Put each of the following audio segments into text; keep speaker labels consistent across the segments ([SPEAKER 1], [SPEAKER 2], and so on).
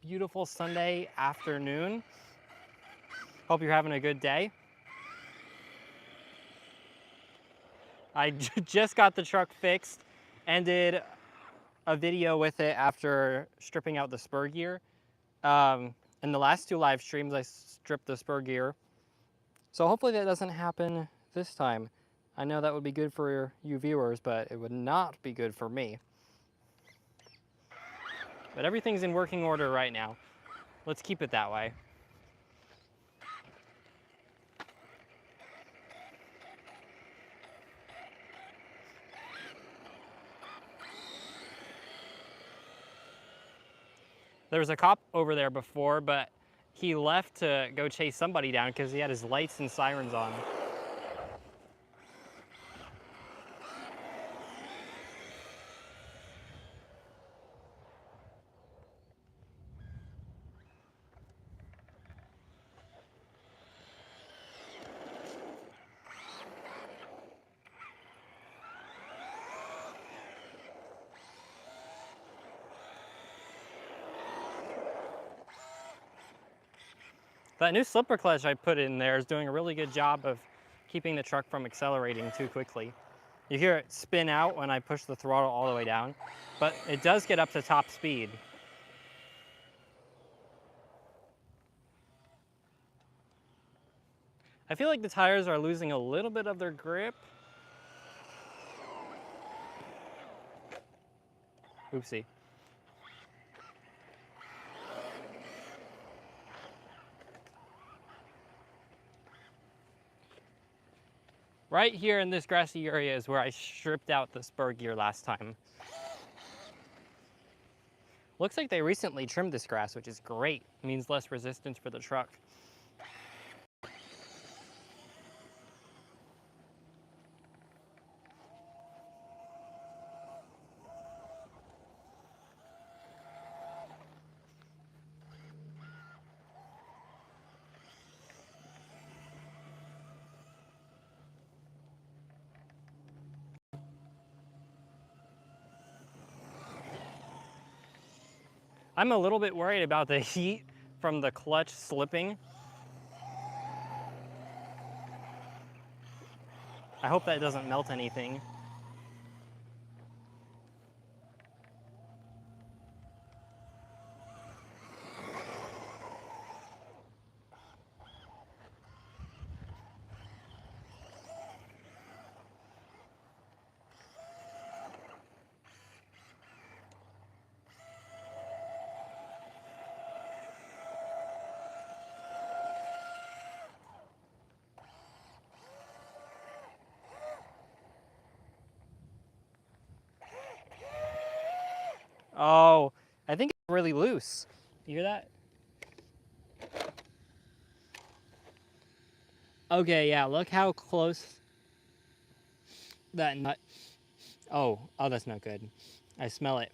[SPEAKER 1] beautiful Sunday afternoon. Hope you're having a good day. I just got the truck fixed and did a video with it after stripping out the spur gear. In the last 2 live streams, I stripped the spur gear. So hopefully that doesn't happen this time. I know that would be good for you viewers, but it would not be good for me. But everything's in working order right now. Let's keep it that way. There was a cop over there before, but he left to go chase somebody down because he had his lights and sirens on. That new slipper clutch I put in there is doing a really good job of keeping the truck from accelerating too quickly. You hear it spin out when I push the throttle all the way down, but it does get up to top speed. I feel like the tires are losing a little bit of their grip. Oopsie. Right here in this grassy area is where I stripped out the spur gear last time. Looks like they recently trimmed this grass, which is great. It means less resistance for the truck. I'm a little bit worried about the heat from the clutch slipping. I hope that doesn't melt anything. Oh, I think it's really loose. You hear that? Okay, yeah, look how close that nut. Oh, that's not good. I smell it.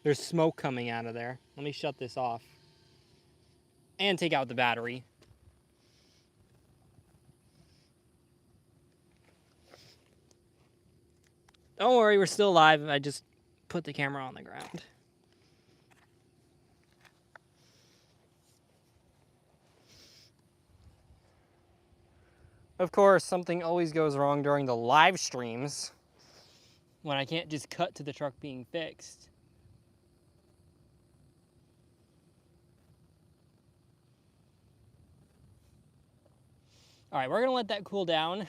[SPEAKER 1] There's smoke coming out of there. Let me shut this off. And take out the battery. Don't worry, we're still live. I just put the camera on the ground. Of course, something always goes wrong during the live streams when I can't just cut to the truck being fixed. All right, we're gonna let that cool down.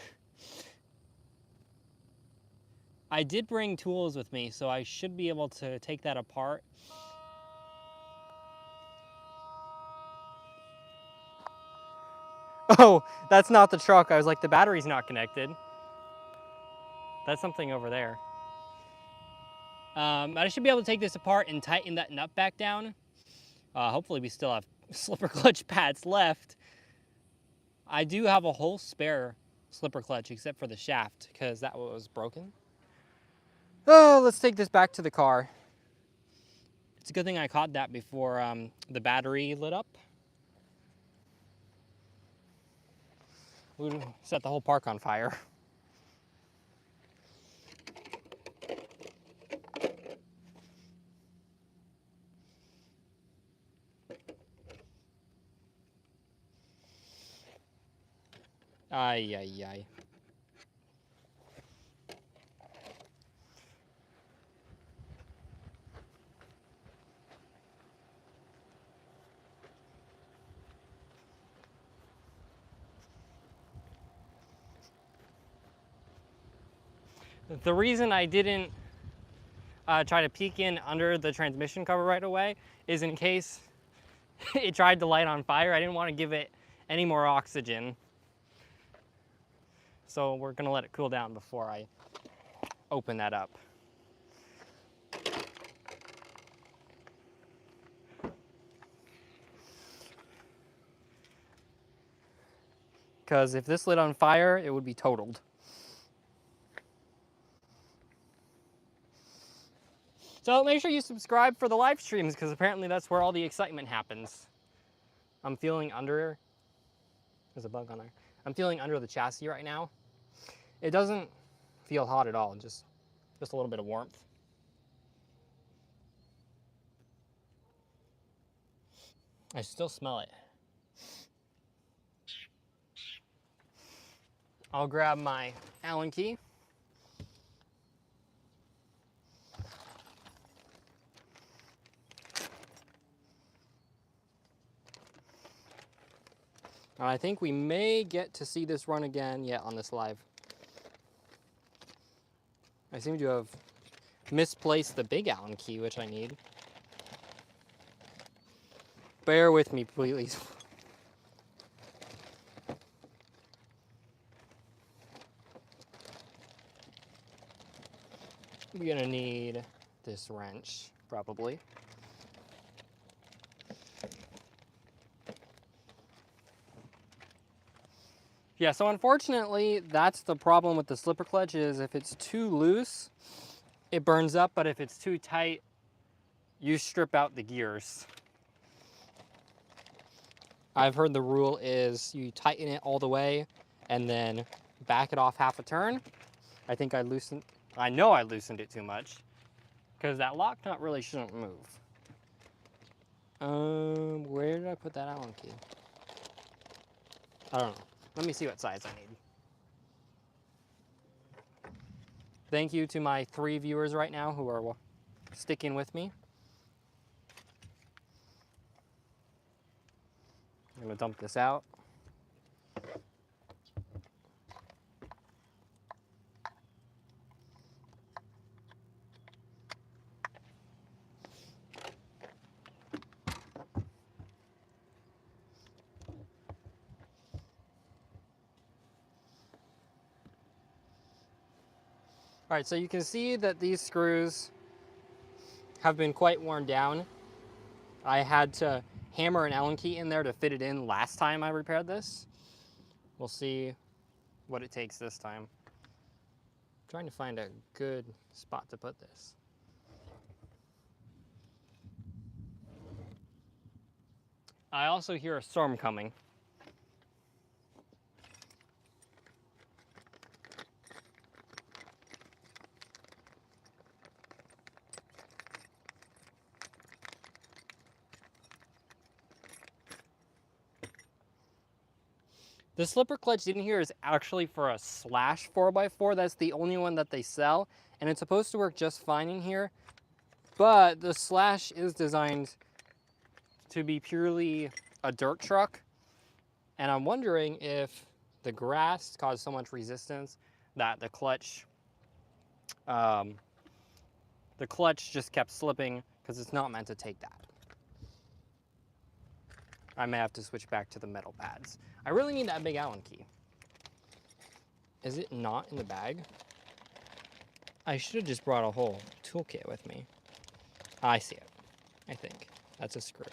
[SPEAKER 1] I did bring tools with me, so I should be able to take that apart. Oh, that's not the truck. I was like, the battery's not connected. That's something over there. I should be able to take this apart and tighten that nut back down. Hopefully we still have slipper clutch pads left. I do have a whole spare slipper clutch except for the shaft because that was broken. Oh, let's take this back to the car. It's a good thing I caught that before the battery lit up. We would set the whole park on fire. Ay, ay, ay. The reason I didn't try to peek in under the transmission cover right away is in case it tried to light on fire. I didn't want to give it any more oxygen. So we're gonna let it cool down before I open that up. Because if this lit on fire, it would be totaled. So make sure you subscribe for the live streams, because apparently that's where all the excitement happens. I'm feeling under, there's a bug on there. I'm feeling under the chassis right now. It doesn't feel hot at all, just a little bit of warmth. I still smell it. I'll grab my Allen key. I think we may get to see this run again yet on this live. I seem to have misplaced the big Allen key, which I need. Bear with me, please. We're gonna need this wrench, probably. Yeah, so unfortunately, that's the problem with the slipper clutch, is if it's too loose, it burns up, but if it's too tight, you strip out the gears. I've heard the rule is you tighten it all the way and then back it off half a turn. I think I know I loosened it too much, because that lock nut really shouldn't move. Where did I put that Allen key? I don't know. Let me see what size I need. Thank you to my 3 viewers right now who are sticking with me. I'm gonna dump this out. All right, so you can see that these screws have been quite worn down. I had to hammer an Allen key in there to fit it in last time I repaired this. We'll see what it takes this time. I'm trying to find a good spot to put this. I also hear a storm coming. The slipper clutch in here is actually for a Slash 4x4. That's the only one that they sell, and it's supposed to work just fine in here. But the Slash is designed to be purely a dirt truck, and I'm wondering if the grass caused so much resistance that the clutch just kept slipping, because it's not meant to take that. I may have to switch back to the metal pads. I really need that big Allen key. Is it not in the bag? I should have just brought a whole toolkit with me. I see it, I think. That's a screw.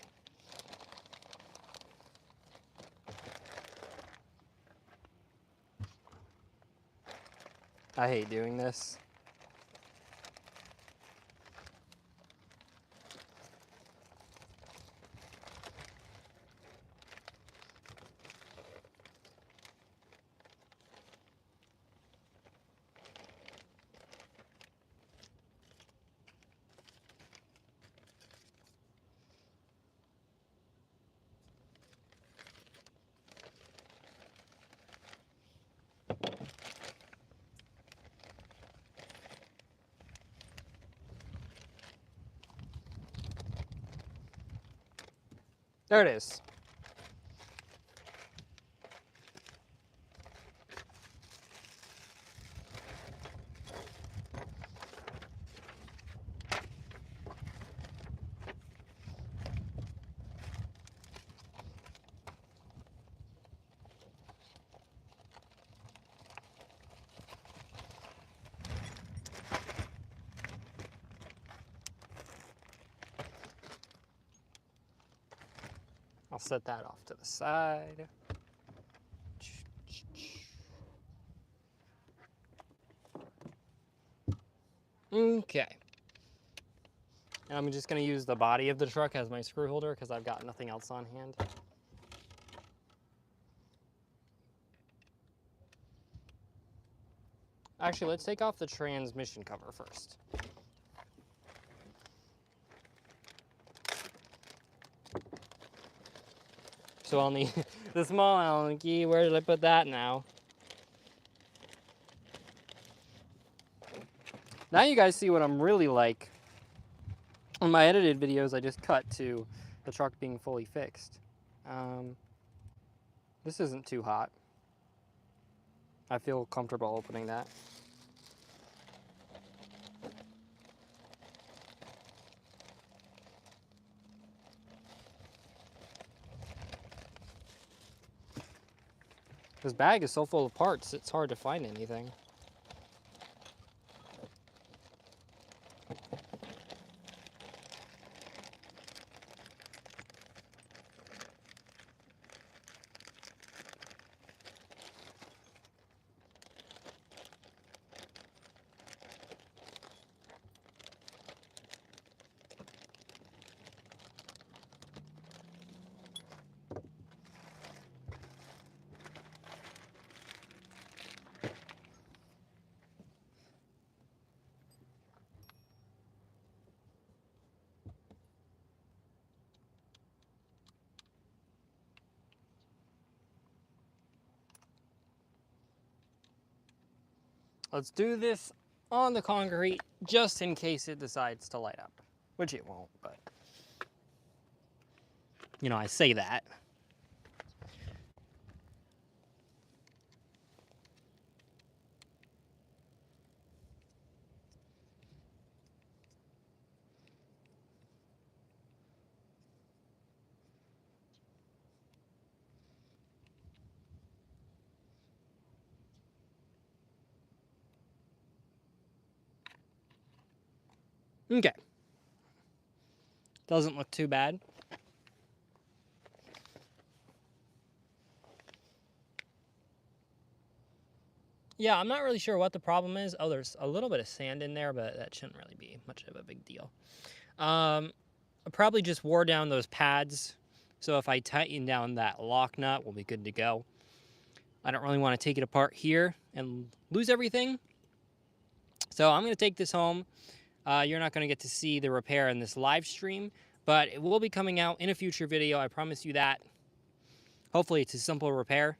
[SPEAKER 1] I hate doing this. There it is. I'll set that off to the side. Okay. And I'm just gonna use the body of the truck as my screw holder because I've got nothing else on hand. Actually, let's take off the transmission cover first. So I'll need the small Allen key. Where did I put that now? Now you guys see what I'm really like. On my edited videos, I just cut to the truck being fully fixed. This isn't too hot. I feel comfortable opening that. This bag is so full of parts, it's hard to find anything. Let's do this on the concrete just in case it decides to light up, which it won't, but you know, I say that. Okay. Doesn't look too bad. Yeah, I'm not really sure what the problem is. Oh, there's a little bit of sand in there, but that shouldn't really be much of a big deal. I probably just wore down those pads, so if I tighten down that lock nut, we'll be good to go. I don't really want to take it apart here and lose everything. So I'm going to take this home. You're not going to get to see the repair in this live stream, but it will be coming out in a future video. I promise you that. Hopefully it's a simple repair.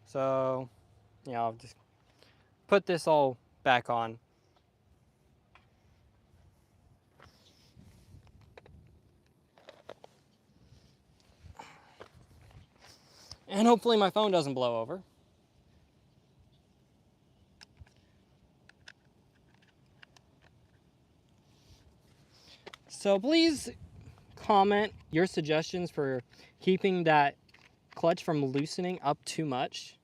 [SPEAKER 1] So, you know, I'll just put this all back on. And hopefully my phone doesn't blow over. So please comment your suggestions for keeping that clutch from loosening up too much.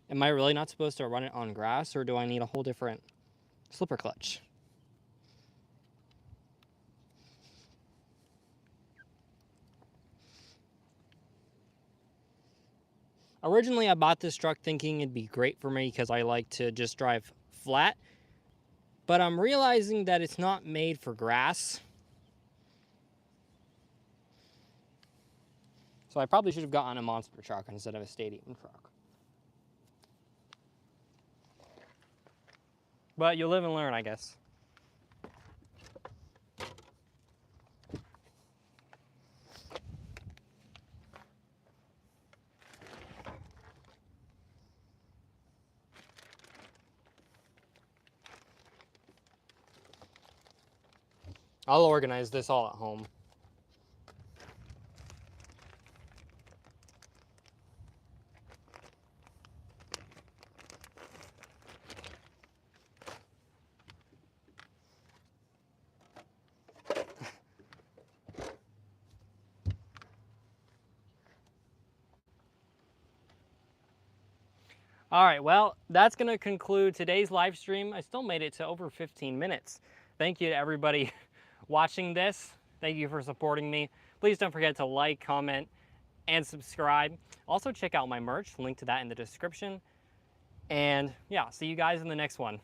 [SPEAKER 1] Am I really not supposed to run it on grass, or do I need a whole different slipper clutch? Originally, I bought this truck thinking it'd be great for me because I like to just drive flat, but I'm realizing that it's not made for grass. So I probably should have gotten a monster truck instead of a stadium truck. But you live and learn, I guess. I'll organize this all at home. All right, well, that's going to conclude today's live stream. I still made it to over 15 minutes. Thank you to everybody watching this. Thank you for supporting me. Please don't forget to like, comment, and subscribe. Also check out my merch, link to that in the description. And yeah, see you guys in the next one.